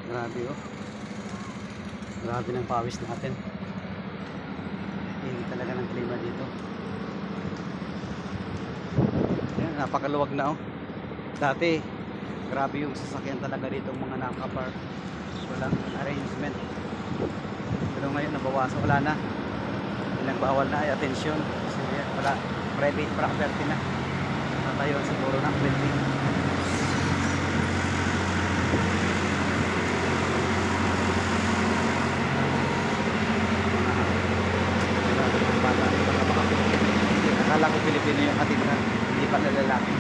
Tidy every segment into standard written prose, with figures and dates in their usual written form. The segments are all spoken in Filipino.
Grabe oh. Grabe ng pawis natin. Hindi talaga ng klima dito. Ayan, napakaluwag na oh. Dati, grabe yung sasakyan talaga dito mga nakapark. Walang arrangement. Pero ngayon nabawasan, wala na. Pinagbawal na ay atensyon. Kasi wala, private property na. Natayo siguro ng building. Akala ko Pilipino yung ating na hindi pa nalalaki.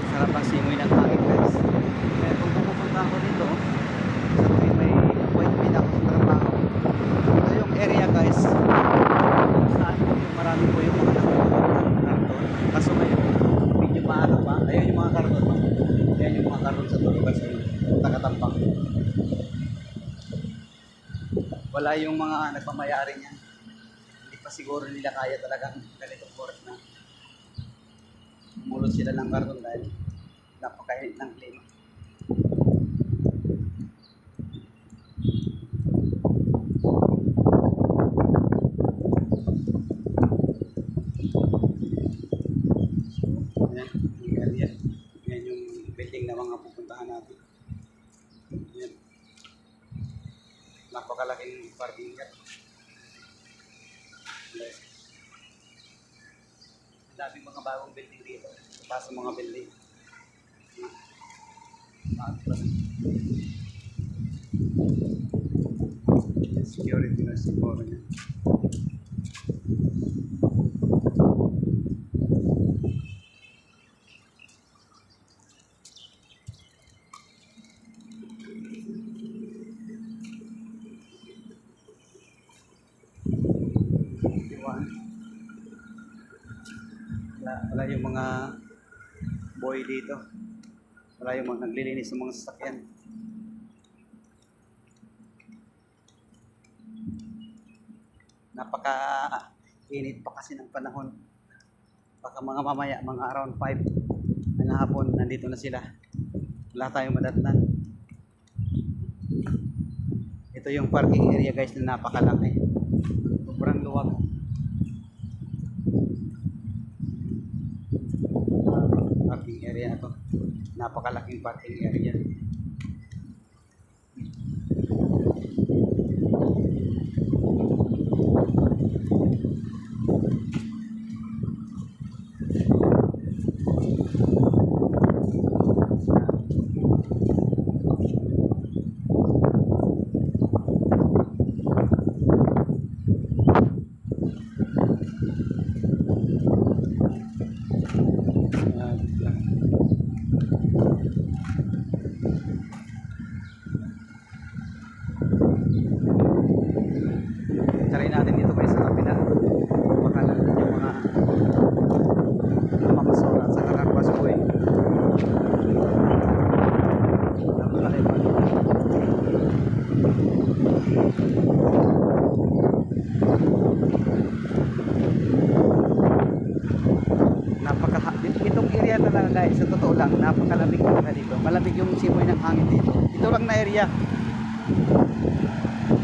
Sarap ang simoy ng hangin guys. Kaya kung pupunta ako dito, sa tuwing may appointment ako sa trabaho, ito yung area guys. Saan po yung marami po yung mga karton. Kaso ngayon, medyo maano pa. Ayun yung mga karton. Ayan yung mga karton sa tulugan sa taga-tampang. Wala yung mga nagmamayari niyan. Hindi pa siguro nila kaya talagang ganitong oras na mulot sila ng karton dahil napakainit ng klima. Ayan, yung area. Ayan yung building na mga pupuntahan natin. Ayan. Napakalaking parking lot. Ang daming mga bagong building dito. Sa mga building. Security na siguro niya. Wala yung mga boy dito. Wala yung mga naglilinis ng mga sasakyan. Napaka init pa kasi ng panahon. Baka mga mamaya, mga around 5 ng hapon, nandito na sila. Wala tayong madatnan. Ito yung parking area guys na napakalaki. Sobrang luwag. Parking area na to. Napakalaking parking area. Try natin dito guys sa kapila. Baka natin yung mga mamasura sa karabas ko eh. Nakalaki pa. Itong area talaga guys, sa totoo lang, napakalamig talaga dito. Malamig yung simoy ng hangin dito. Ito lang na area.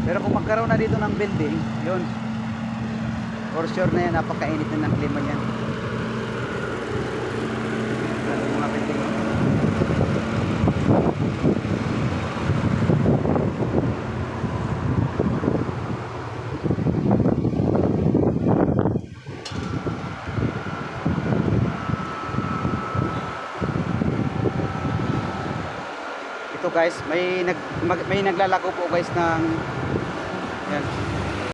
Pero kung magkaroon na dito ng building, yun, for sure na yan, napakainit na ng klima yan. Mga building. Ito guys, may naglalako po guys ng